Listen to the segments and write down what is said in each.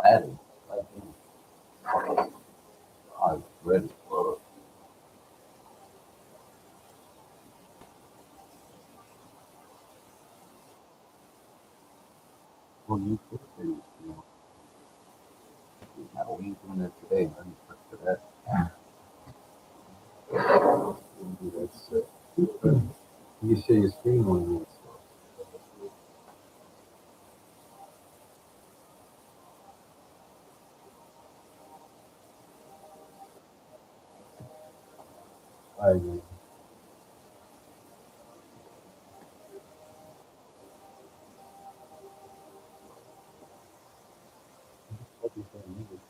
had it. Like, I read it. Well, you could say, Halloween doing it today. I need to for that. Do that shit. You can share your screen on you. I agree. What you say, music?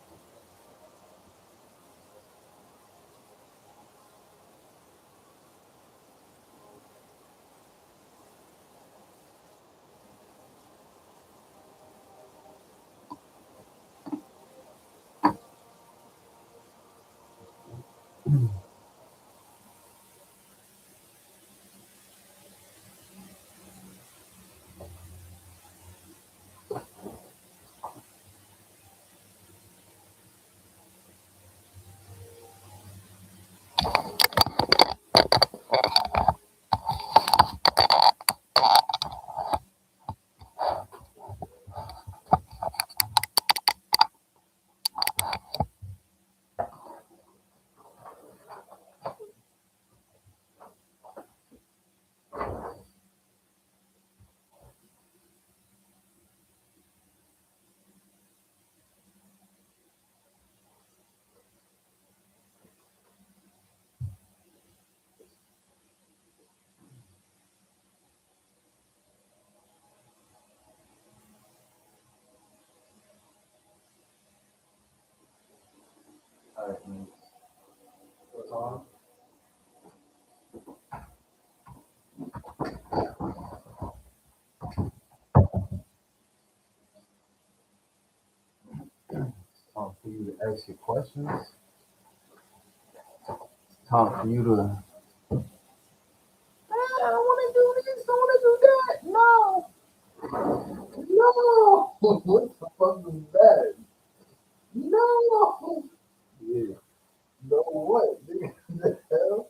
All right, man. What's on? Time for you to ask your questions. Time for you to. I don't want to do this. I want to do that. No, no. What the fuck is that? No. Yeah. No what? Nigga, the hell?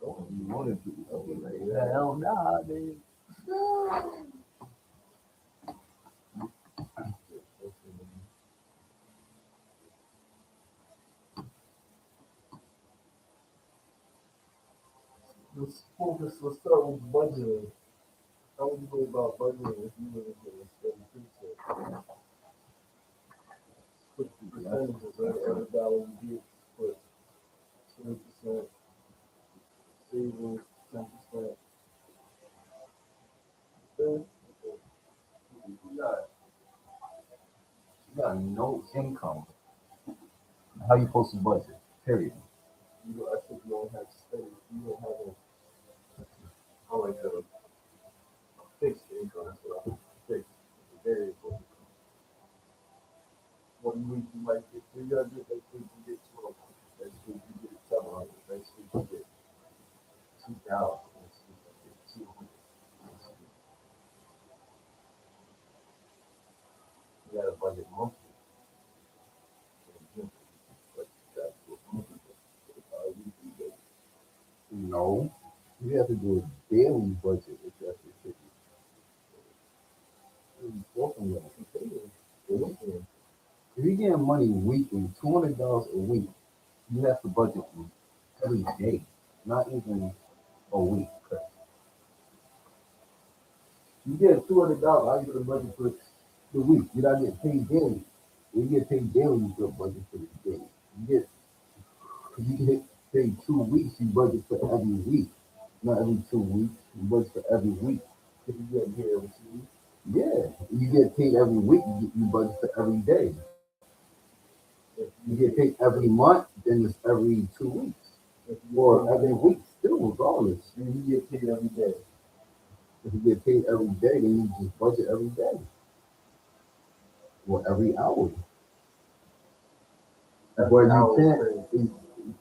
Don't you want to do something like that? Hell nah, dude. No. Let's focus. Let's start with budgeting. How would you go about budgeting if you were to get a steady paycheck? Put percentages, right? Every dollar you get, put 20% savings, 10%. You got no income. How you supposed to budget? Period. I think you don't have steady. You don't have a, like a fixed income. That's what I fixed. Variable. One week you might get 300, next week you get 12. Next week you get 700. Next week you get 2,000. Next week you get 200. You got to budget monthly. But that's what monthly is. Weekly budget. No, you have to do a daily budget if that's your ticket. If you get money weekly, $200 a week, you have to budget for every day, not even a week. You get $200, how you gonna budget for the week? You're not getting paid daily. When you get paid daily, you got budget for the day. You get paid 2 weeks, you budget for every week, not every 2 weeks. You budget for every week. If you get paid every 2 weeks. Yeah, you get paid every week. You budget for every day. If you get paid every month, then it's every 2 weeks or every week. Still, regardless. And you get paid every day. If you get paid every day, then you just budget every day or every hour. Where you can't,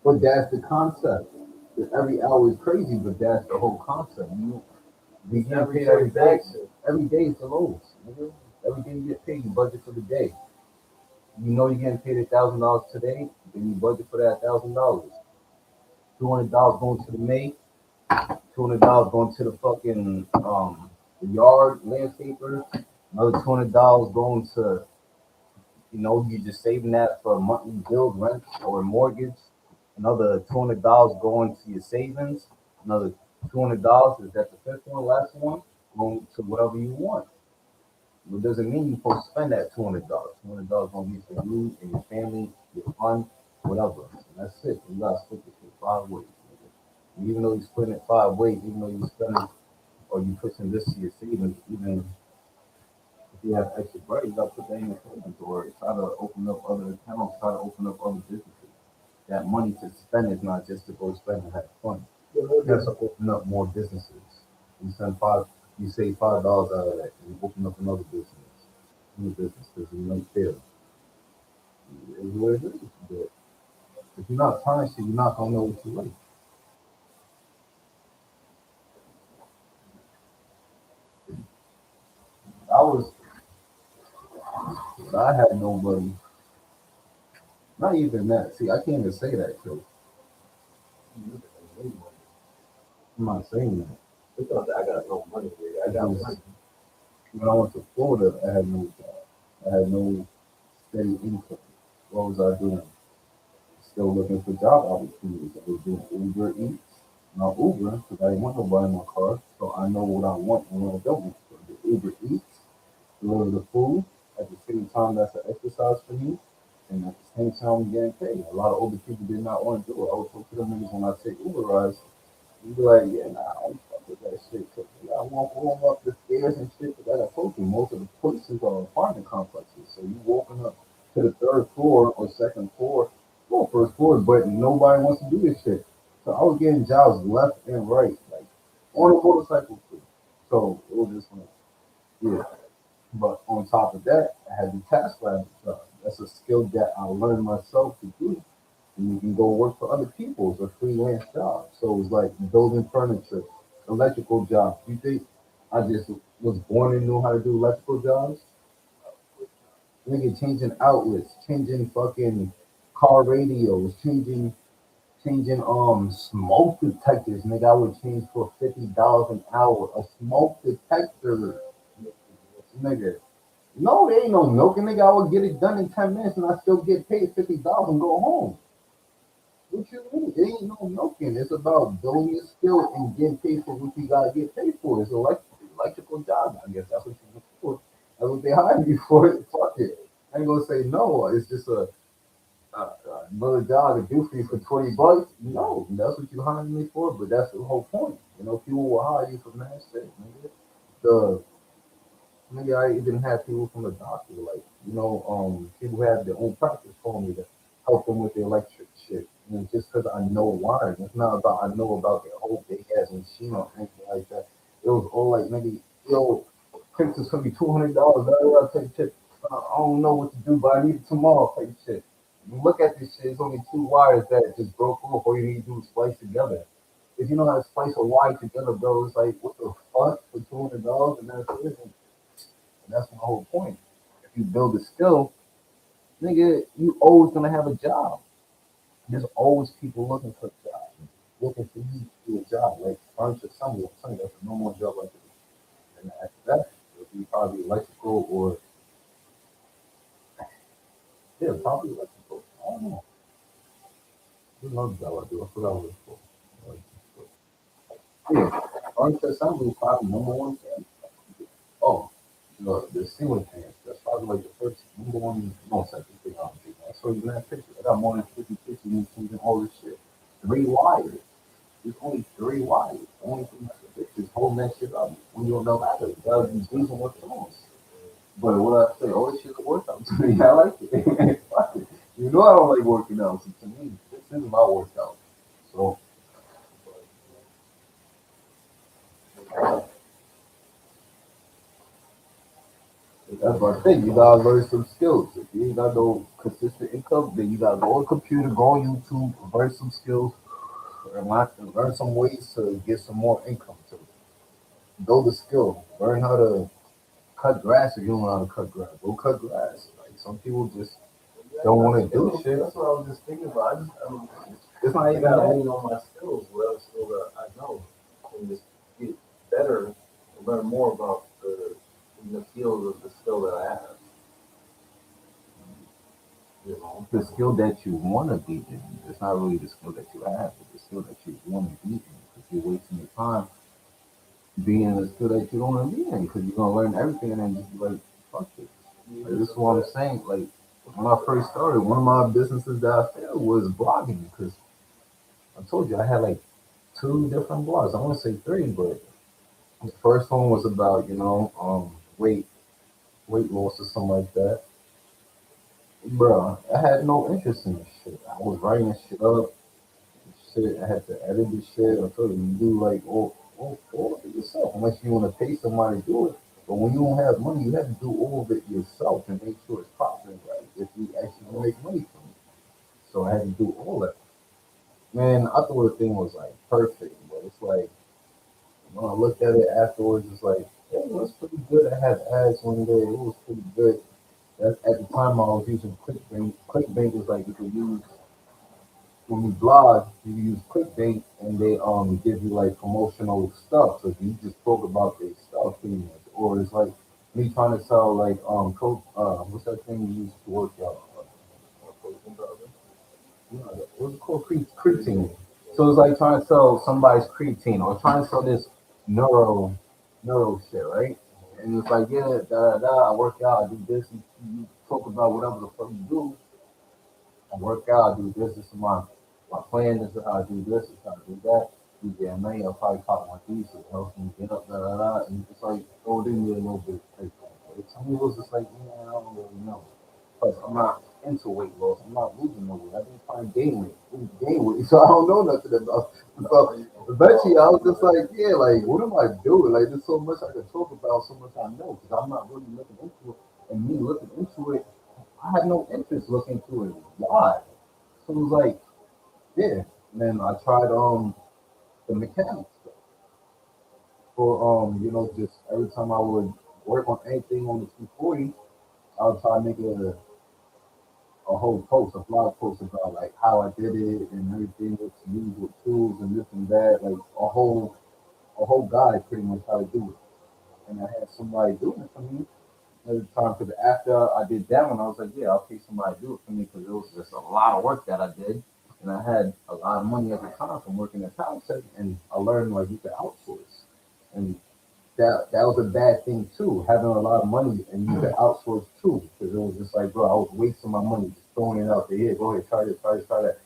but that's the concept. Every hour is crazy, but that's the whole concept. You get paid every day. Every day is the lowest. Nigga. Every day you get paid, you budget for the day. You know you're getting paid $1,000 today, then you budget for that $1,000. $200 going to the maid, $200 going to the fucking the yard landscaper, another $200 going to you just saving that for a monthly bill, rent or mortgage. Another $200 going to your savings. Another $200 is that the fifth one, last one, going to whatever you want. It doesn't mean you're supposed to spend that $200. $200 gonna be for you and your family, your fun, whatever. And that's it. You gotta split this shit 5 ways. Nigga. Even though you're splitting it 5 ways, even though you're spending or you pushing this to your savings, even if you have extra bread, you gotta put that in your savings or try to open up other accounts, try to open up other businesses. That money to spend is not just to go spend and have fun. You have to open up more businesses. You spend five, you save $5 out of that, and you open up another business, new business, because you might fail. It's what it is. But if you're not trying shit, you're not gonna know what you like. I was, I had nobody. Not even that. See, I can't even say that because I'm not saying that. Because I got no money. I got money. When I went to Florida, I had no job. I had no steady income. What was I doing? Still looking for job opportunities. I was doing Uber Eats, not Uber, because I didn't want nobody in my car. So I know what I want and what I don't want. So the Uber Eats, deliver the food. At the same time, that's an exercise for me. And at the same time, I'm getting paid. A lot of older people did not want to do it. I would talk to them niggas when I take Uber rides. You be like, yeah, nah, I don't fuck with that shit. Cause you gotta walk all up the stairs and shit. But like I told you, most of the places are apartment complexes. So you walking up to the third floor or second floor, well, first floor, but nobody wants to do this shit. So I was getting jobs left and right, like on a motorcycle too. So it was just like, yeah. But on top of that, I had the task lab job. That's a skill that I learned myself to do. And you can go work for other people. It's a freelance job. So it was like building furniture, electrical jobs. You think I just was born and knew how to do electrical jobs? Nigga, changing outlets, changing fucking car radios, changing smoke detectors. Nigga, I would change for $50 an hour. A smoke detector, nigga. No, there ain't no milking, nigga. I would get it done in 10 minutes and I still get paid $50 and go home. What you mean? It ain't no milking. It's about building your skill and getting paid for what you gotta get paid for. It's electrical job. I guess that's what you look for. That's what they hired you for. Fuck it. I ain't gonna say no. It's just another job to do for you for $20. No, that's what you hired me for. But that's the whole point. People will hire you for mad shit, nigga. The Maybe I even have people from the doctor, like, people who have their own practice call me to help them with the electric shit. And just because I know wiring, it's not about I know about their whole big ass machine or anything like that. It was all like, maybe, yo, Prince gonna be $200. I take shit. I don't know what to do, but I need it tomorrow. Type shit. You look at this shit, it's only two wires that just broke off. All you need to do is splice together. If you know how to splice a wire together, bro, it's like, what the fuck for $200? And that's it. And that's my whole point. If you build a skill, nigga, you always gonna have a job. There's always people looking for a job, looking for you to do a job. Like furniture assembly, I'm telling you, that's a normal job like this. And after that, it'll be probably electrical or yeah, probably electrical. I don't know. There's another job I do. I forgot what it's called. Yeah, furniture assembly is probably number one thing. Oh, the ceiling fans. That's probably like the first number one, no second thing I'm doing. I saw you in that picture. I got more than 50 pictures and changing all this shit. 3 wires. There's only 3 wires. The only thing that's the bitch is holding that shit up when you're on the ladder. You gotta be using what's on. But what I say, all this shit works out to me. I like it. Fuck it. You know I don't like working out. So to me, this is my workout. So that's what I think. You gotta learn some skills. If you ain't got no consistent income, then you gotta go on the computer, go on YouTube, learn some skills, learn some ways to get some more income too. Build a skill. Learn how to cut grass if you don't know how to cut grass. Go cut grass. Like some people just don't want to do shit. That's what I was just thinking about. I mean, It's not I even gotta that. lean on my skills, whatever skill that I know, and just get better and learn more about the field of the skill that I have. You know, The skill that you want to be in. It's not really the skill that you have, but the skill that you want to be in. Because you're wasting your time being in the skill that you don't want to be in. Because you're gonna learn everything and then just be like, fuck it. Like, this is what I'm saying. Like when I first started, one of my businesses that I failed was blogging. Because I told you I had like two different blogs. I want to say three, but the first one was about weight loss or something like that. Bro, I had no interest in this shit. I was writing this shit up. Shit, I had to edit this shit. I told you do like all of it yourself unless you want to pay somebody to do it. But when you don't have money, you have to do all of it yourself and make sure it's profitable, right? If you actually want to make money from it. So I had to do all that. Man, I thought the thing was like perfect, but it's like when I looked at it afterwards, it's like, yeah, it was pretty good. I had ads one day. It was pretty good. At the time, I was using ClickBank. ClickBank is like you could use when you blog, you use ClickBank, and they give you like promotional stuff. So you just talk about their stuff pretty much, or it's like me trying to sell like what's that thing you use to work out? protein powder. What's it called? Creatine. So it's like trying to sell somebody's creatine or trying to sell this neuro neuro shit, right? And it's like, yeah, da da da. I work out, I do this. You talk about whatever the fuck you do. I work out, I do this. This is my plan. This is how I do this. This is how I do that. You get money. I'll probably cop one of these. So it helps me get up, da da da. And it's like, oh, it didn't really a little bit. Like, some people was just like, man, I don't really know. Plus, I'm not into weight loss. I'm not losing no weight. I've been trying to gain weight. So I don't know nothing about. So eventually, I was just like, yeah, like, what am I doing? Like, there's so much I can talk about, so much I know, because I'm not really looking into it. And me looking into it, I had no interest looking into it. Why? So it was like, yeah. And then I tried the mechanics stuff for just every time I would work on anything on the 240, I would try to make a whole post, a blog post about like how I did it and everything, what to use, what tools and this and that, like a whole guide pretty much how to do it. And I had somebody doing it for me at the time. Because after I did that one, I was like, yeah, I'll pay somebody to do it for me because it was just a lot of work that I did, and I had a lot of money at the time from working at Tech, and I learned like you could outsource, and that was a bad thing too, having a lot of money and you could outsource too, because it was just like, bro, I was wasting my money just throwing it out there. Here, go ahead, try this, try this, try that.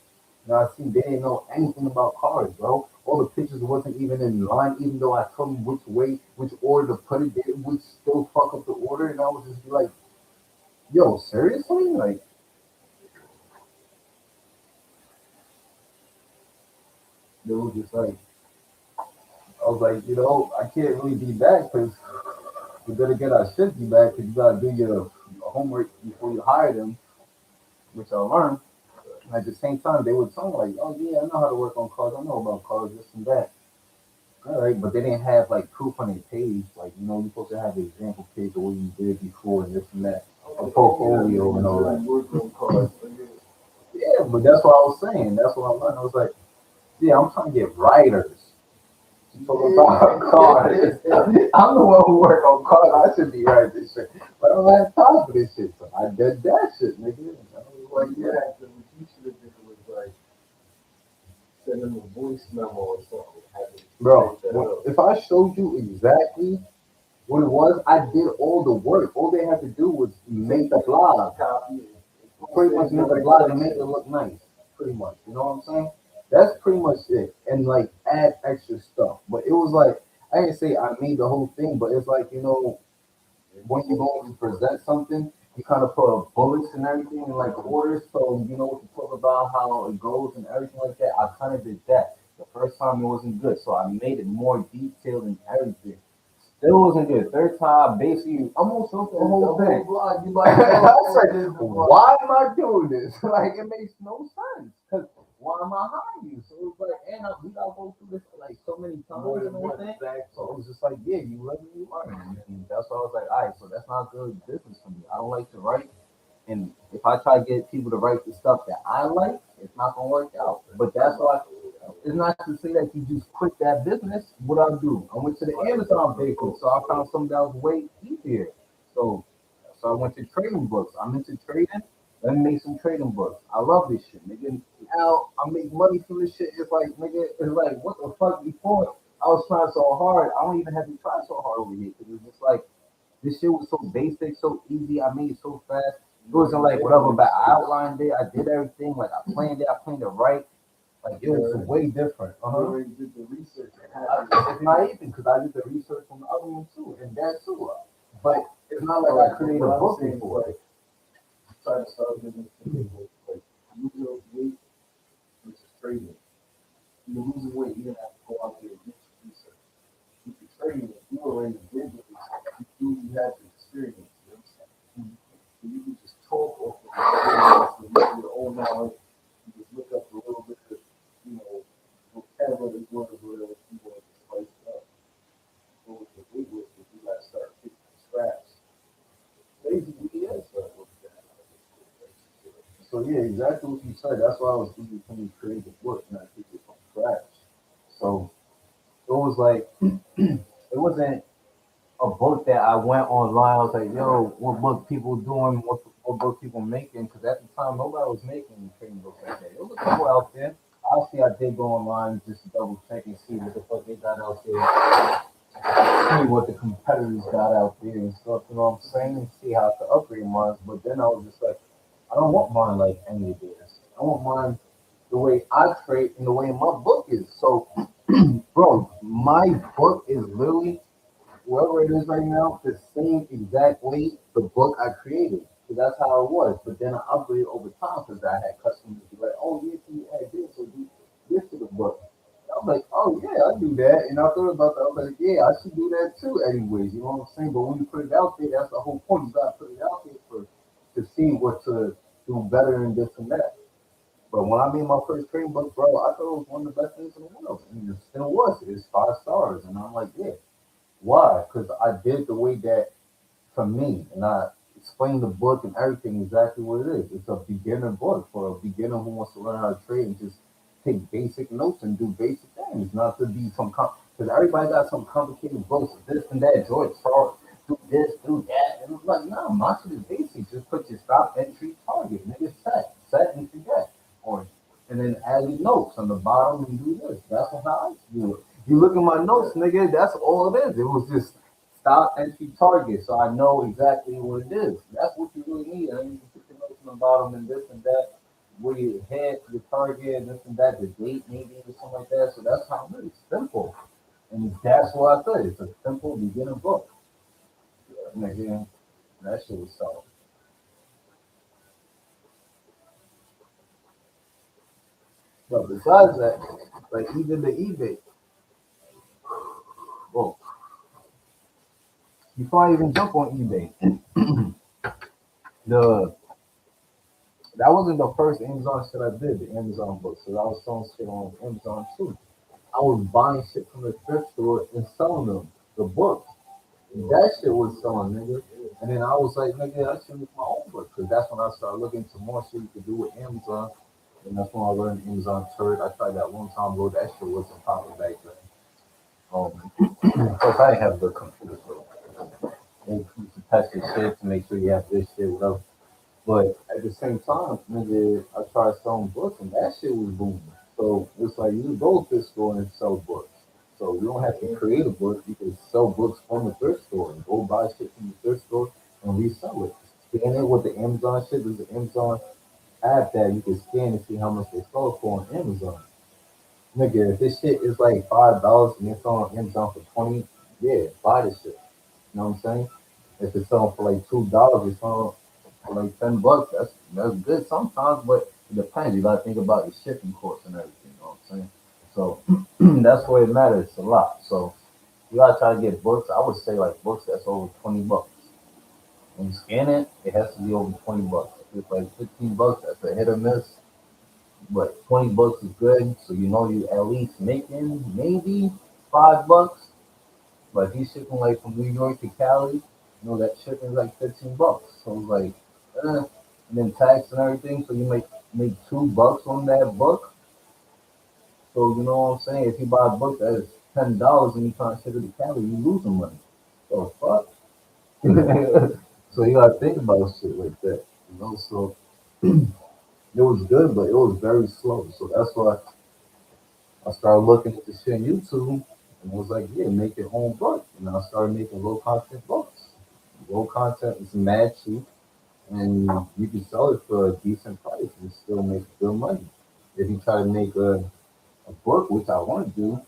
Now I see they didn't know anything about cars, bro. All the pictures wasn't even in line, even though I told them which way, which order to put it, they would still fuck up the order, and I was just like, yo, seriously? Like, it was just like, I was like, I can't really be back because we're gonna get our shit be back because you gotta do your homework before you hire them, which I learned. And at the same time, they would tell me like, oh yeah, I know how to work on cars, I know about cars, this and that. All right, but they didn't have like proof on their page. Like, you're supposed to have the example page of what you did before and this and that, a portfolio and all that. Yeah, but that's what I was saying. That's what I learned. I was like, yeah, I'm trying to get writers. You talking about cars. I'm the one who work on cars. I should be writing this shit. But I don't have time for this shit. So I did that shit, nigga. And I was like, yeah. What you should have did was like send them a voice memo or something, have them Bro, type that up. if I showed you exactly what it was, I did all the work. All they had to do was make the blog. Copy it. Pretty much make the blog and make it look nice. Pretty much. You know what I'm saying? That's pretty much it. And like add extra stuff. But it was like, I didn't say I made the whole thing, but it's like, when you go to present something, you kind of put bullets and everything in like orders, so you know what to talk about, how it goes, and everything like that. I kind of did that. The first time it wasn't good, so I made it more detailed and everything. Still wasn't good. Third time, basically, almost wrote the whole thing. Blog, you I like, was like, why am I doing this? Like, it makes no sense. Cause why am I hiring you? So it's like, and we gotta go through this like so many More times than and one, everything. exactly. So it was just like, yeah, you live and you learn. And that's why I was like, all right, so that's not good business for me. I don't like to write. And if I try to get people to write the stuff that I like, it's not gonna work out. But that's why it's not to say that you just quit that business. What I do, I went to the Amazon bakery, so I found something that was way easier. So, so I went to trading books. I'm into trading. Let me make some trading books. I love this shit, nigga. Now I make money from this shit. It's like, nigga, it's like, what the fuck? Before I was trying so hard, I don't even have to try so hard over here because it's just like this shit was so basic, so easy. I made it so fast. It wasn't like whatever, but I outlined it. I did everything. Like I planned it. I planned it right. Like it was way different. You already did the research. It's not even because I did the research on the other one too, and that too. But it's not like I created a book before. Like, try to start a business like lose your weight, which is trading. You're losing weight, you're gonna have to go out there and do some research. If you're trading, you already did the research. You have the experience. You know what I'm saying? So you can just talk off of your own knowledge. You just look up a little bit of, you know, vocabulary words or whatever you want to spice it up. So with the weightlifting, you gotta start picking from scratch. Basically, yes, that's what that. So yeah, exactly what you said. That's why I was thinking, can you create a book and I think it from scratch. So it was like it wasn't a book that I went online. I was like, yo, what book people doing? What book people making? Because at the time, nobody was making trading books like that. There was a couple out there. Obviously, I did go online just to double check and see what the fuck they got out there, see what the competitors got out there and stuff. You know what I'm saying? And see how to upgrade mine. But then I was just like, I don't want mine like any of this. I want mine the way I trade and the way my book is. So, bro, my book is literally whoever it is right now, the same exact way the book I created. So that's how it was. But then I upgraded over time because I had customers be like, oh, yeah, can you add this or do this to the book? And I'm like, oh, yeah, I do that. And I thought about that. I was like, yeah, I should do that too, anyways. You know what I'm saying? But when you put it out there, that's the whole point. You got to put it out there for to see what to do better and this and that. But when I made my first trading book, bro, I thought it was one of the best things in the world. And it still was. It's 5 stars. And I'm like, yeah. Why? Because I did the way that for me, and I explained the book and everything exactly what it is. It's a beginner book for a beginner who wants to learn how to trade and just take basic notes and do basic things, not to be some because everybody got some complicated books, this and that, George Charles, do this, do that, and it's like, no, my shit is basic. Just put your stop entry target, nigga, set and forget, or and then add your notes on the bottom and do this. That's how I used to do it. You look at my notes, nigga, that's all it is. It was just stop entry target, so I know exactly what it is. That's what you really need. And then you can put your notes on the bottom and this and that, where you head to the target, this and that, the date maybe or something like that. So that's how it is. Simple. And that's what I said. It's a simple beginner book. Nigga, that shit was solid. But besides that, like even the eBay, well, before I even jump on eBay, the that wasn't the first Amazon shit I did, the Amazon books. So I was selling shit on Amazon too. I was buying shit from the thrift store and selling them, the books. That shit was selling, nigga. And then I was like, nigga, I should make my own book. Because that's when I started looking into more shit you could do with Amazon. And that's when I learned Amazon Turret. I tried that one time ago. That shit wasn't popular back then. Plus, I didn't have the computer, so you used to test your shit to make sure you have this shit, whatever. But at the same time, nigga, I tried selling books and that shit was booming. So it's like you can go to this store and sell books. So you don't have to create a book. You can sell books from the thrift store and go buy shit from the thrift store and resell it. Scan it with the Amazon shit. There's an Amazon app that you can scan and see how much they sell it for on Amazon. Nigga, if this shit is like $5 and it's on Amazon for 20, yeah, buy this shit. You know what I'm saying? If it's selling for like $2, it's selling for like $10. That's good sometimes, but it depends. You gotta think about your shipping costs and everything. You know what I'm saying? So that's where it matters a lot. So you gotta try to get books. I would say like books that's over $20. When you scan it, it has to be over $20. If it's like $15, that's a hit or miss. But $20 is good, so you know you at least making maybe. $5, but if you shipping like from New York to Cali, that shipping is like $15. So it's like, and then tax and everything. So you make $2 on that book. So you know what I'm saying? If you buy a book that is $10 and you trying to ship it to Cali, you losing money. So fuck. So you gotta think about shit like that. So it was good, but it was very slow. So that's why I started looking at the shit on YouTube and was like, yeah, make your own book. And I started making low content books. Low content is mad cheap, and you can sell it for a decent price and still make good money. If you try to make a book, which I want to do,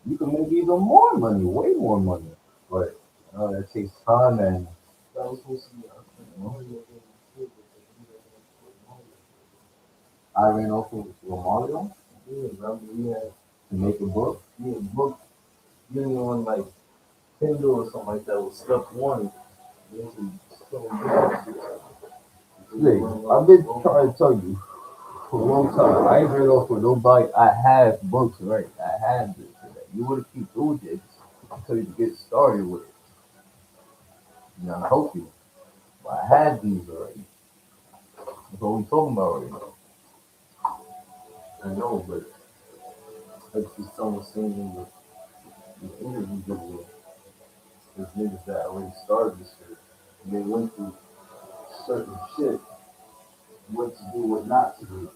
you can make even more money, way more money. But that takes time and That was supposed to be our you know, Mario game too, but I ran off with Romario yeah, remember we had to make a book. book getting on like Kindle or something like that was step one. This is so Look, I've been trying to tell you for a long time. I ain't ran off with nobody. I have books, right? I have this. You would have keep doing this until you get started with it. I help you. But I had these already. That's what we talking about already. I know, but like someone saying in the interview video, there's niggas that already started this shit. And they went through certain shit, what to do, what not to do.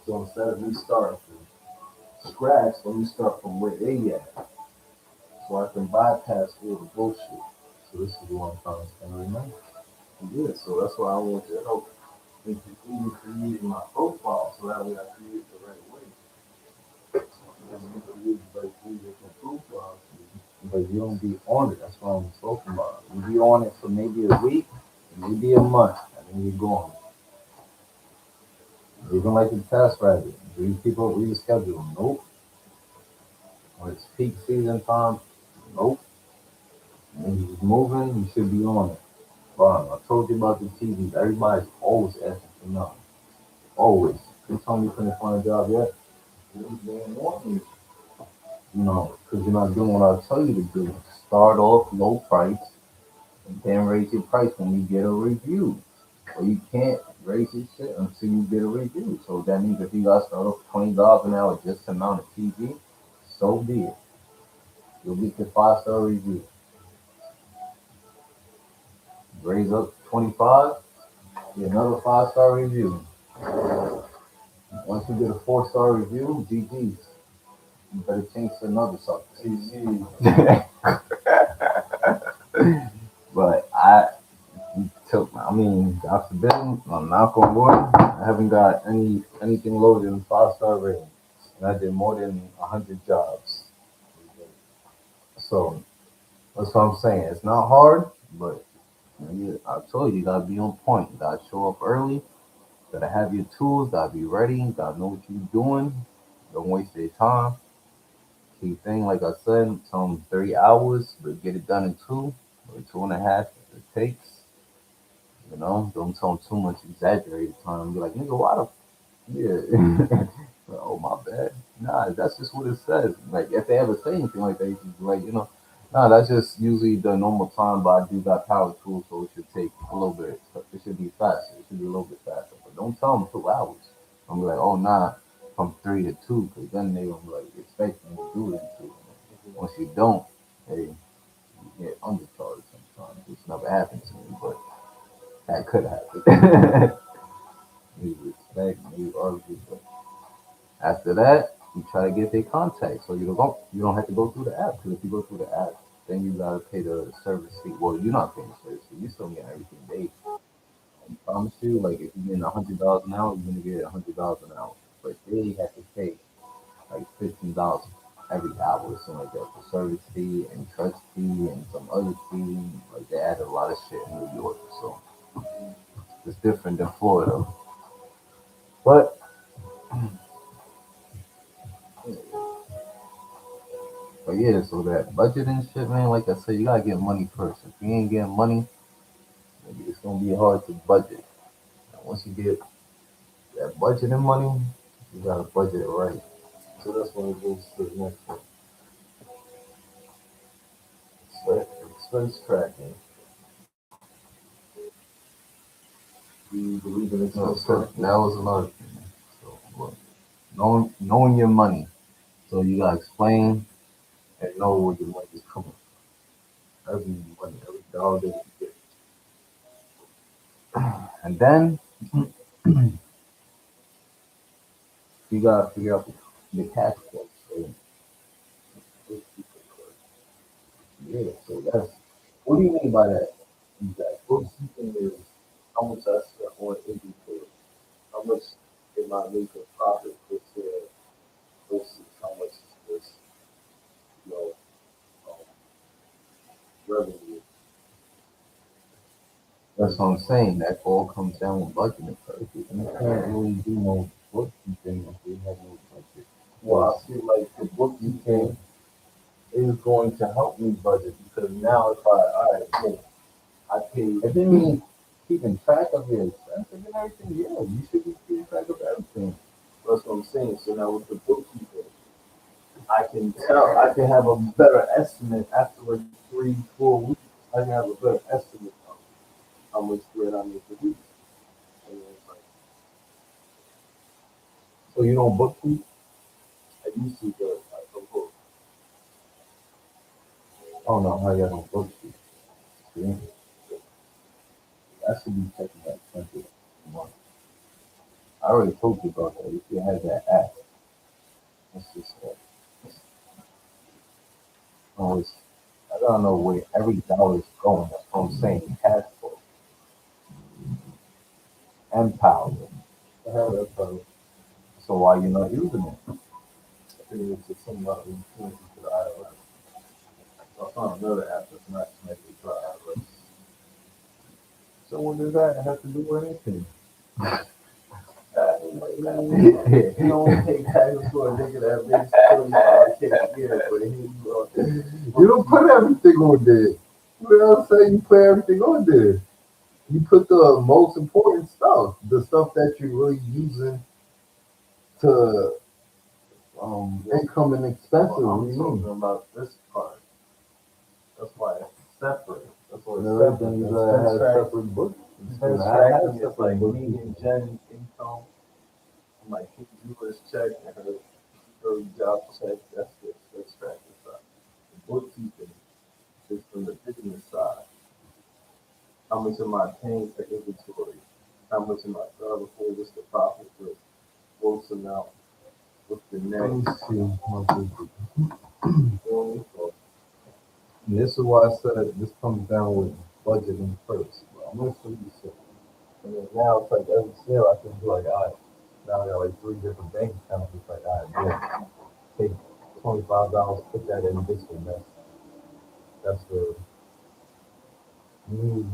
So instead of me starting from scratch, let me start from where they at. So I can bypass all the bullshit. So this is what I'm trying to spend right now. Yeah, so that's why I want to help even create my profile so that way I create the right way. Because you create like 3 different profiles. But you don't be on it. That's what I'm talking about. You be on it for maybe a week, maybe a month, and then you're gone. Even like the test rabbit. Do you keep up with your schedule? Nope. When it's peak season time, nope. When you're moving, you should be on it. But I told you about the TV. Everybody's always asking for nothing. Always. You told me you couldn't find a job yet? They don't want me. No, because you're not doing what I tell you to do. Start off low price and then raise your price when you get a review. Or you can't raise your shit until you get a review. So that means if you got to start off $20 an hour just to mount a TV, so be it. You'll get the 5-star review. Raise up 25, get another 5-star review. Once you get a 4-star review, GG's. You better change to another something. GG. But I mean, God forbid, I'm knock on wood, I haven't got anything lower than 5-star rating. And I did more than 100 jobs. So that's what I'm saying. It's not hard, but I told you, you gotta be on point. You gotta show up early. Gotta have your tools. Gotta be ready. Gotta know what you're doing. Don't waste your time. Key thing, like I said, tell them 3 hours, but get it done in 2 or 2.5 if it takes. Don't tell them too much exaggerated time. Be like, nigga, why the yeah. Oh my bad. Nah, that's just what it says. Like if they ever say anything like that, you just be like, nah, that's just usually the normal time, but I do got power tools, so it should take a little bit. It should be faster. It should be a little bit faster. But don't tell them 2 hours. I'm like, oh nah, from 3 to 2, because then they gonna be like expecting you to do it in 2. Once you don't, hey, you get undercharged sometimes. It's never happened to me, but that could happen. You respect, you argue, but after that, you try to get their contact, so you don't have to go through the app. Because if you go through the app, then you gotta pay the service fee. Well, you're not paying the service fee. You still get everything they. I promise you, like if you're getting $100 an hour, you're gonna get $100 an hour. But they have to pay like $15 every hour or something like that for service fee and trust fee and some other fee. Like they add a lot of shit in New York, so it's different than Florida. But But yeah, so that budgeting shit, man, like I said, you gotta get money first. If you ain't getting money, maybe it's gonna be hard to budget. And once you get that budgeting money, you gotta budget it right. So that's when it goes to the next one. expense tracking. Do you believe in No, expense so tracking? that was another thing. So look, knowing your money, so you gotta explain and know where your money is coming from. Every money, every dollar that you get, and then you gotta figure out the cash flow. So yeah, so that's what do you mean by that? Exactly. Bookkeeping is how much I spent on inventory, how much am I making profit per sale versus how much is this, you know, um, revenue. That's what I'm saying. That all comes down with budgeting first. You can't really do no bookkeeping if you have no budget. Well, I feel like the bookkeeping is going to help me budget because now if all right, boom, I pay, If you mean keeping track of your expenses and everything, yeah, you should be keeping track of everything. that's what I'm saying. So now with the bookkeeping, I can tell, I can have a better estimate after like 3, 4 weeks. I can have a better estimate of how much bread I make a week. And then it's like, So you don't bookkeep? I used to, but I don't go. I don't know how you don't bookkeep. See? I should be checking that expenses every month. I already told you about that. You should have that app. It's just always, I don't know where every dollar is going. That's what I'm saying. Cash flow and power. I have that problem. So why you not using it? I think it's just something about insurance to the IRS. So I found another app that's not connected to the IRS. So what does that have to do with anything? You don't pay taxes for a nigga that makes 35K a year, but here you are. You don't put everything on there. What else say you put everything on there? You put the most important stuff, the stuff that you're really using to income and expenses. Well, What do I'm you talking mean? about this part. That's why it's separate. That's why it's Then separate. you The gotta expense have track, separate books. expense I have tracking is separate like books. me and Jen income. I'm like hitting US check and her job check. That's the expense tracking side. The bookkeeping is from the business side. How much am I paying for inventory? How much am I selling for? What's the profit? What's the amount? What's the Let me net? see my book. You know what I mean? So, And this is why I said this comes down with budgeting first. But I'm gonna show you something. And then now it's like every sale I can do like now I got like three different bank accounts. It's like boom, take $25, put that in this one. That's the new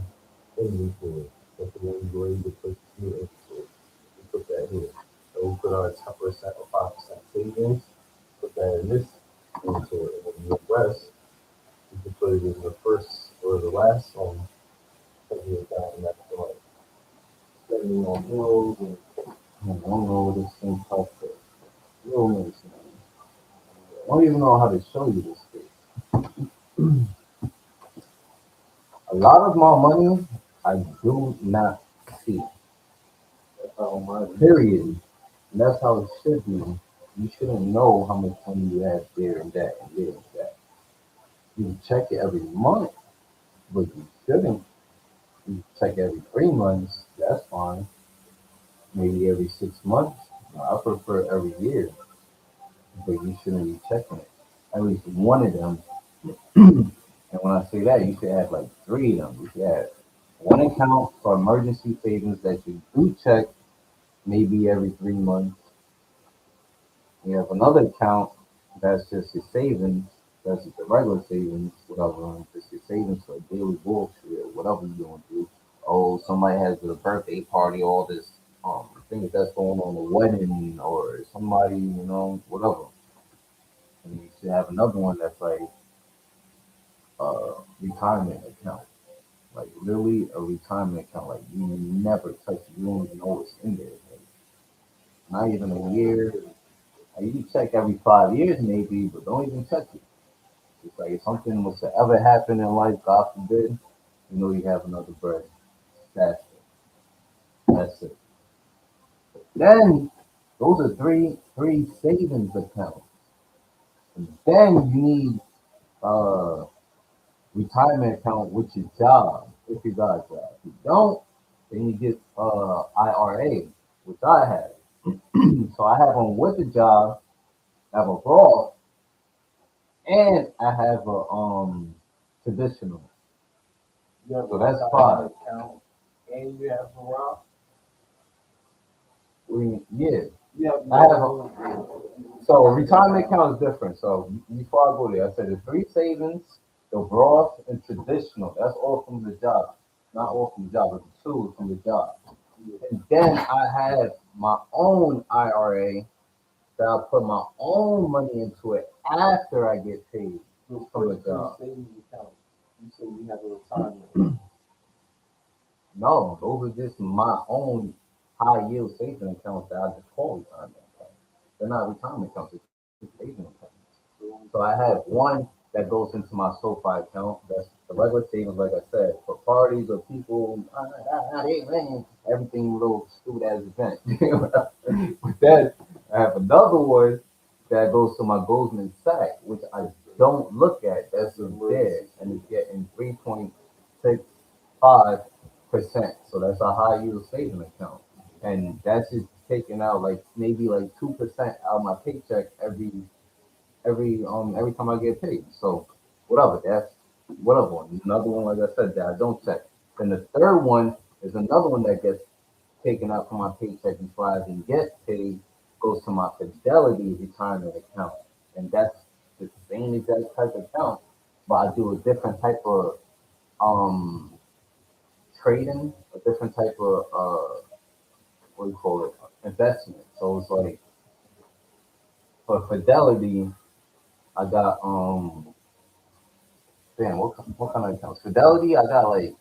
inventory. That's the one you're ready to put new inventory. We put that here. So we put our 10% or 5% savings. Put that in this inventory. And then the rest, you can put it in the first or the last one. Put it down in that one. Spending on bills and I don't know what this thing costs. You don't understand. I don't even know how to show you this thing. A lot of my money I do not see. that's how mine is. Period. And that's how it should be. You shouldn't know how much money you have there and that and there and that. You check it every month, but you shouldn't. You check every 3 months, that's fine. Maybe every 6 months. I prefer every year, but you shouldn't be checking it. At least one of them. And when I say that, you should have like three of them. You should have one account for emergency savings that you do check maybe every 3 months. You have another account that's just your savings, that's just the regular savings, whatever, just your savings for daily bullshit, whatever you're gonna do. Oh, somebody has a birthday party, all this things that's going on, a wedding or somebody, whatever. And you should have another one that's like retirement account. Like literally a retirement account. Like you never touch it. You don't even know what's in there. Like, not even a year. Like, you can check every 5 years maybe, but don't even touch it. It's like if something was to ever happen in life, God forbid, you know you have another bread. That's it. That's it. Then those are three savings accounts. And then you need retirement account with your job if you got a job. If you don't, then you get IRA, which I have. So I have one with a job, I have a Roth, and I have a traditional. You have So a that's retirement 5. account and you have a Roth. Yeah. You have I have no. So a retirement account is different. So before I go there, I said the three savings, the Roth, and traditional. That's all from the job. Not all from the job, but the two from the job. And then I have my own IRA that I put my own money into it after I get paid Your from the first three job. savings accounts. You say you have a retirement. No, those are just my own high yield savings accounts that I just call retirement accounts. They're not retirement accounts, it's savings accounts. So I have one that goes into my SoFi account. That's the regular savings, like I said, for parties or people, everything little stupid as event. But then I have another one that goes to my Goldman Sachs, which I don't look at. That's just there, and it's getting 3.65%. So that's a high yield savings account, and that's just taking out like maybe like 2% out of my paycheck every time I get paid. So whatever, that's whatever one. Another one, like I said, that I don't check. Then the third one is another one that gets taken out from my paycheck before I even get paid, goes to my Fidelity retirement account. And that's the same exact type of account, but I do a different type of um trading, a different type of what do you call it? Investment. So it's like for Fidelity, I got damn, what kind of accounts? Fidelity, I got like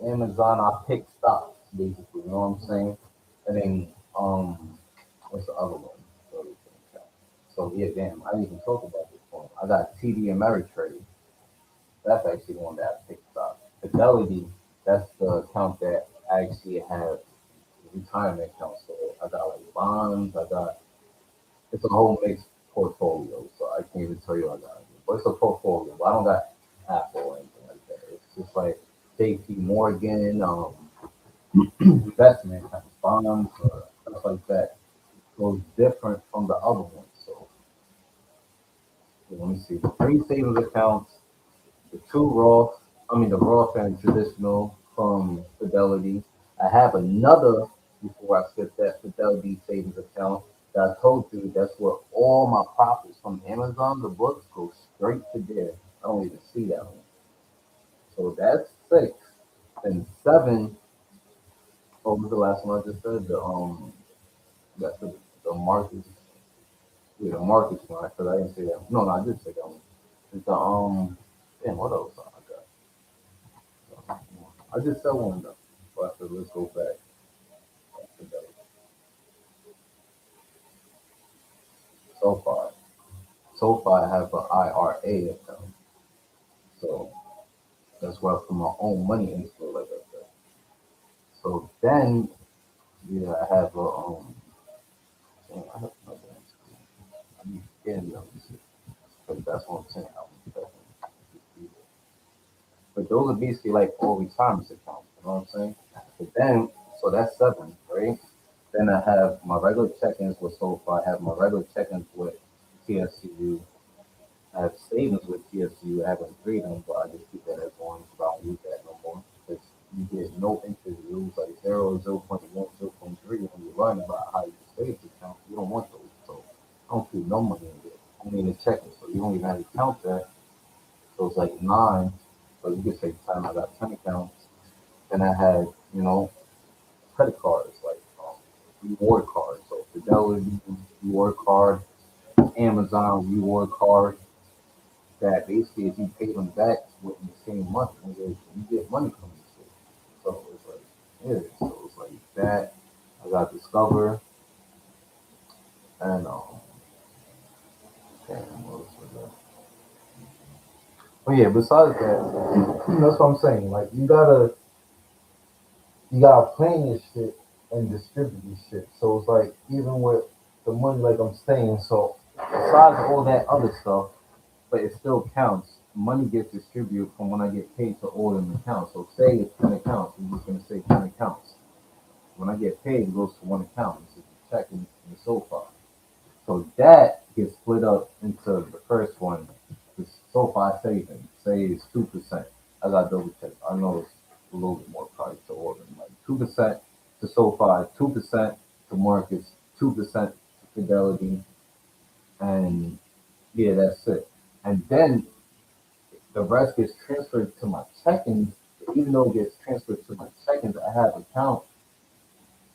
Amazon. I pick stocks basically. You know what I'm saying? And then what's the other one? So yeah, damn, I didn't even talk about this one. I got TD Ameritrade. That's actually the one that I picked stocks. Fidelity, that's the account that I actually have retirement account. So I got like bonds. I got it's a whole mixed portfolio. So I can't even tell you I got it. But it's a portfolio. But I don't got Apple or anything like that. It's just like JP Morgan, investment kind of bonds or stuff like that. So it's different from the other ones. So let me see. The three savings accounts, the two Roth, the Roth and traditional from Fidelity. I have another before I skip that Fidelity savings account that I told you that's where all my profits from Amazon, the books, go straight to there. I don't even see that one. So that's 6. And 7, what was the last one I just said? That's the markets, yeah, the markets one. Because I didn't say that. No, I did say that one. It's the damn, what else I got? I just said one though. But I said let's go back. So far, so far I have an IRA account, so that's where I put my own money into it, like I said. So then, yeah, I have a damn, I have another one. I'm getting them, but that's what I'm saying. But those are basically like all retirement accounts. You know what I'm saying? But then, so that's 7, right? Then I have my regular check-ins with SoFi. I have my regular check-ins with TSCU. I have savings with TSCU. I haven't freed them, but I just keep that as one. So I don't use that no more. Because you get no interest. You lose like 0.1, 0.3 when you learn about how you save the account. You don't want those. So I don't keep no money in there. I mean, in checking. So you don't even have to count that. So it's like 9. So you could say time I got 10 accounts. Then I had, credit cards, like reward cards. So Fidelity reward card, Amazon reward card. That basically, if you pay them back within the same month, you get money from this shit. So it's like, yeah. So it's like that. I got Discover and damn, what else was that? But yeah, besides that, that's what I'm saying. Like you gotta plan your shit and distribute your shit. So it's like even with the money, like I'm saying, so besides all that other stuff, but it still counts. Money gets distributed from when I get paid to all them accounts. So say it's 10 accounts, I'm just gonna say 10 accounts. When I get paid, it goes to one account. It's just a check in the SoFi. So that gets split up into the first one. The SoFi savings, say it's 2%. I got double check. I know it's a little bit more probably to order. Like 2% to SoFi, 2% to markets, 2% to Fidelity, and yeah, that's it. And then the rest gets transferred to my checking. Even though it gets transferred to my checkings, I have account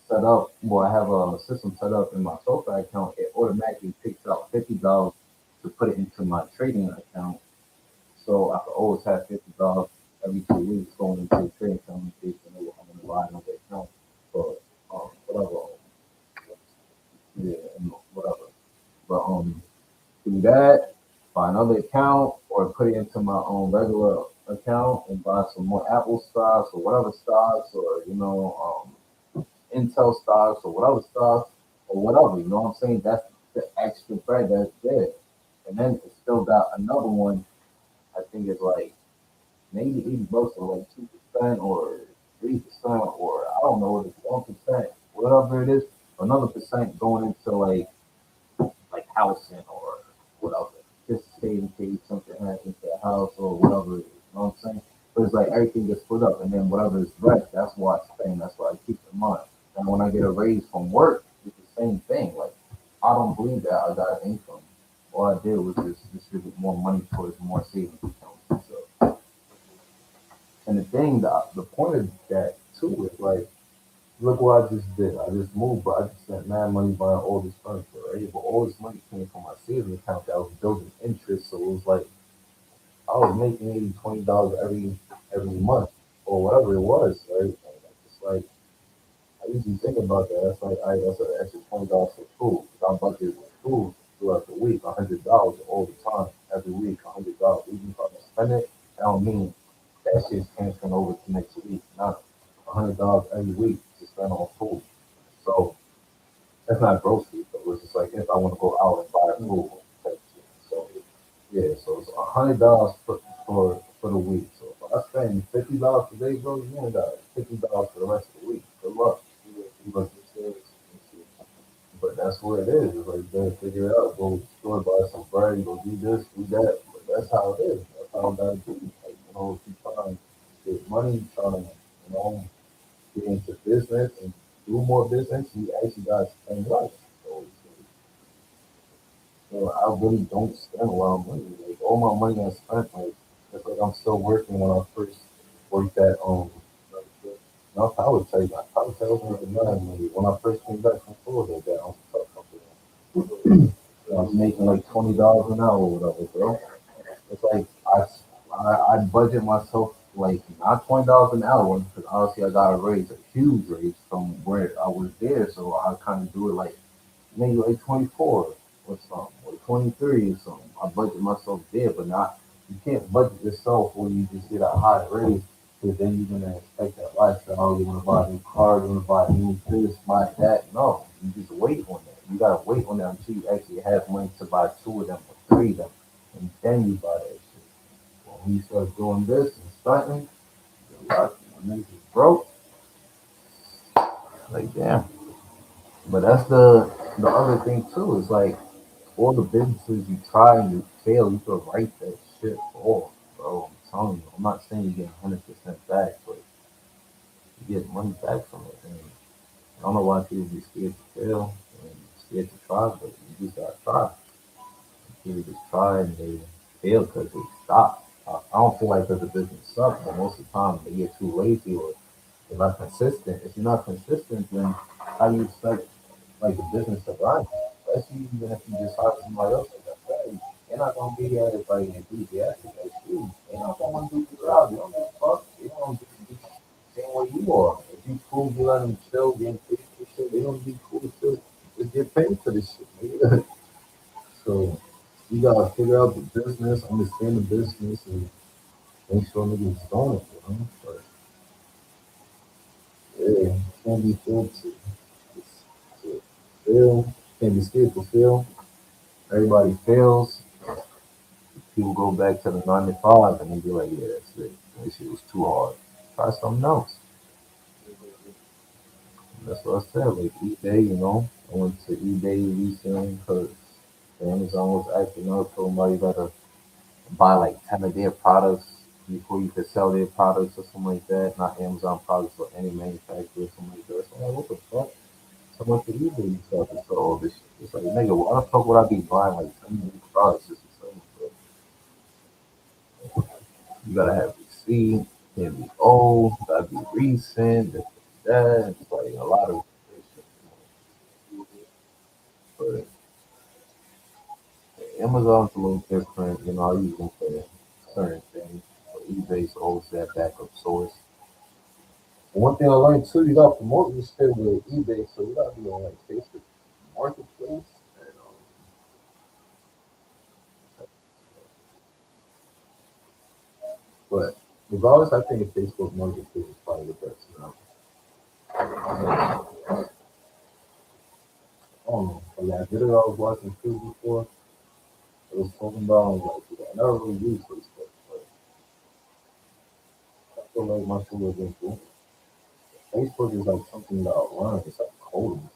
set up. Well, I have a system set up in my SoFi account. It automatically picks out $50 to put it into my trading account. So I could always have $50 every 2 weeks going into the trading account in case I know I'm gonna buy another account for whatever. Yeah, and whatever. But do that, buy another account, or put it into my own regular account and buy some more Apple stocks or whatever stocks, or Intel stocks or whatever stocks or whatever. You know what I'm saying? That's the extra bread that's there, and then it's still got another one. I think it's like maybe $80 or like 2% or 3% or I don't know, it's 1%, whatever it is. Another percent going into like housing or whatever, just to say in case something happens to the house or whatever it is. You know what I'm saying? But it's like everything gets split up, and then whatever is left, that's why I spend. That's why I keep in mind. And when I get a raise from work, it's the same thing. Like I don't believe that I got an income. All I did was just distribute more money towards more savings accounts. So, and the thing, the point of that too is like look what I just did. I just moved, but I just spent mad money buying all this furniture, right? But all this money came from my savings account that was building interest. So it was like I was making maybe $20 every month or whatever it was, right? And it's like I usually think about that. That's like that's an extra $20 for food. 'Cause I budget with food throughout the week, $100 all the time, every week, $100. Even if I don't spend it, I don't mean that shit's transferring over to next week. Not $100 every week to spend on food. So that's not groceries, though. It's just like if I want to go out and buy food type shit. So yeah, so it's $100 for the week. So if I spend $50 today, bro, you only got $50 for the rest of the week. Good luck. But, but that's what it is. It's like you gotta figure it out. Go to the store, buy some bread, go do this, do that. But that's how it is. That's how I gotta do. Like, if you trying to get money, trying to, you know, get into business and do more business, you actually gotta spend right. So I really don't spend a lot of money. Like all my money I spent, like it's like I'm still working when I first worked at no, I would say I was making money when I first came back from Florida. That truck company. I was making like $20 an hour or whatever, bro. It's like I budget myself like not $20 an hour because honestly I got a raise, a huge raise from where I was there, so I kind of do it like maybe like 24 or something, or 23 or something. I budget myself there, but not, you can't budget yourself where you just get a high raise, because then you're going to expect that lifestyle. You want to buy a new car, you want to buy a new this, buy that. No, you just wait on that. You got to wait on that until you actually have money to buy two of them or three of them, and then you buy that shit. When you start doing this and starting, you're like, when niggas is broke, like damn. But that's the other thing too. Is like all the businesses you try and you fail, you could write that shit off, bro. I'm telling you. I'm not saying you get 100% back, but you get money back from it. And I don't know why people be scared to fail and scared to try, but you just gotta try. People just try and they fail because they stop. I don't feel like because the business sucks, but most of the time they get too lazy or they're not consistent. If you're not consistent, then how you expect like the business to run? Especially even if you just hire somebody else like that. Hey, they're not gonna be as like enthusiastic as you. They're not gonna want to do the job. They don't give a fuck. They don't be the same way you are. If you cool, you let them chill, get paid for shit. They don't be cool to still just get paid for this shit. Nigga. So you gotta figure out the business, understand the business, and Make sure niggas don't, but yeah, can't be scared to fail. Can't be scared to fail. Everybody fails. People go back to the 9 to 5 and they be like, yeah, that's it. That shit was too hard. Try something else. That's what I said. Like eBay, I went to eBay recently because Amazon was acting up. Told me you gotta buy like 10 of their products before you could sell their products or something like that. Not Amazon products or any manufacturer or something like that. So I'm like, what the fuck? So much for eBay and stuff and so all this shit. It's like, nigga, why the fuck would I be buying like 10 of these products just to sell them? But you gotta have receipt, can't be old, gotta be recent, this, that. It's like a lot of shit. But Amazon's a little different. I use them for certain things. But eBay's always that backup source. One thing I learned too, you got to promote your shit with eBay, so you gotta be on like Facebook Marketplace. And, but regardless, I think Facebook Marketplace is probably the best. I don't know. But yeah, video I was watching too before, it was talking about like, I never really used Facebook, but I feel like my shit was cool. Facebook is like something that I learned. It's like coding.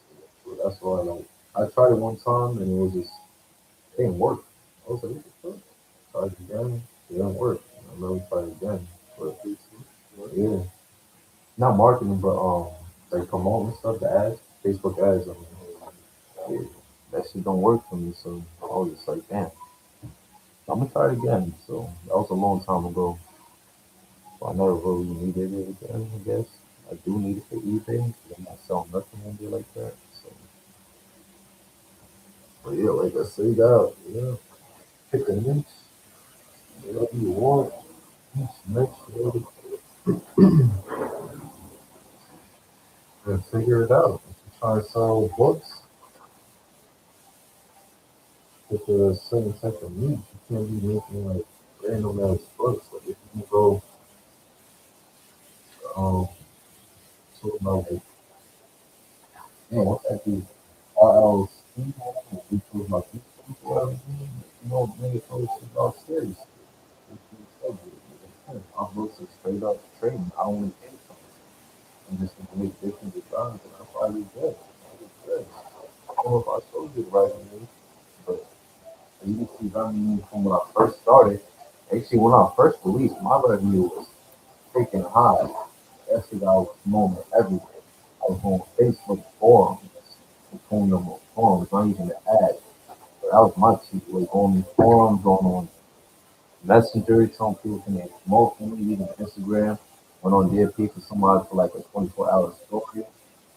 So that's why like I tried it one time and it didn't work. I was like, what the fuck? Tried it again, it didn't work. I never tried it again. But yeah, not marketing, but like promoting stuff, the ads, Facebook ads. Yeah, that shit don't work for me. So I was just like, damn, I'm gonna try it again. So that was a long time ago. So I never really needed it again. I guess I do need it for eBay because I'm not selling nothing on there like that. So, but yeah, like I say, that yeah, pick a niche, whatever you want, niche, whatever, and figure it out. If you try to sell books, with a certain type of niche, you can't be making like random ass books. Like if you go to about like, what's that the RLC, we talk about these people, nigga told shit about serious. Our books are straight up trading. I only pay something. I'm just gonna make different designs and I'm probably good. Good. I don't know if I showed you the right way, but you can see revenue from when I first started. Actually, when I first released, my revenue was freaking high. That's what I was promoting everywhere. I was on Facebook forums, phone number forums, not even the ads. But that was my cheat way, going on forums, going on Messenger, telling people can they promote for me, even Instagram. Went on there, paid for somebody for like a 24-hour story.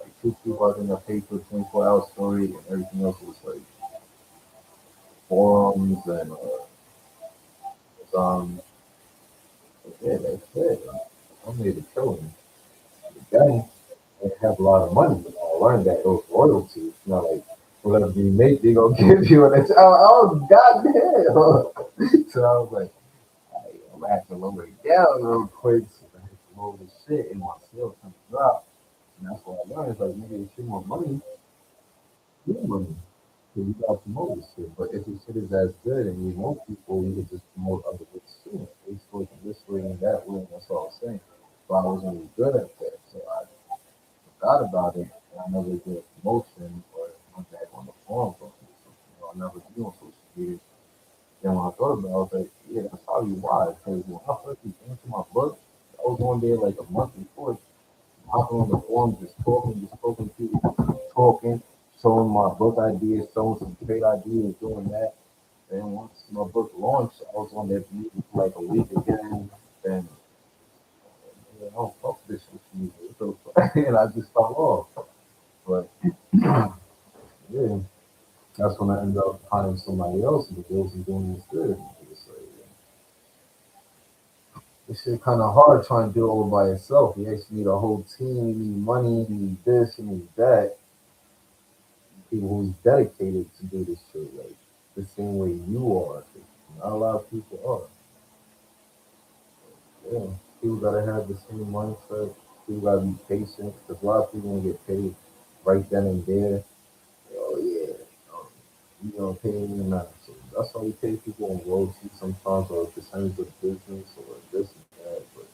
Like two people I think I paid for a 24-hour story, and everything else was like forums and um, yeah, that's it. I made a killing. Then they have a lot of money. I learned that those royalties, not like whatever you make, they gonna give you, and it's oh goddamn. So I was like, I'm gonna have to lower it down real quick so I have to lower the shit and my sales kind of drop. And that's what I learned. It's like nigga, if you want money, get money. So you gotta promote this shit. But if your shit is as good and you know people, you can just promote other books too. Facebook and this way and that way, and that's all I'm saying. But I wasn't really good at that. So I forgot about it, and I never did a promotion or went back on the forum or something. I never do on social media. Then when I thought about it, I was like, yeah, that's probably why. Because when I first came into my book, I was on there like a month before, hopping on the forum, just talking to people, talking, showing my book ideas, showing some trade ideas, doing that. And once my book launched, I was on there for like a week again. Then I don't fuck this social media. So, and I just fell off. But yeah, that's when I ended up hiring somebody else and the bills and doing this good. It's like, this shit kind of hard trying to do it all by yourself. You actually need a whole team. You need money. You need this. You need that. People who's dedicated to do this shit like the same way you are. Not a lot of people are. Yeah, people gotta have the same mindset. People gotta be patient because a lot of people want to get paid right then and there. Oh yeah, um, you know, pay me now. So that's why we pay people on royalties sometimes or a percentage of business or this and that. But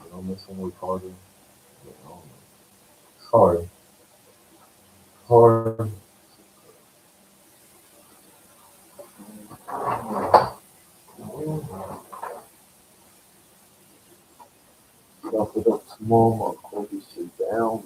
you know, make some work harder. You know, it's hard, hard. Stuff it up tomorrow. I'll close this shit down.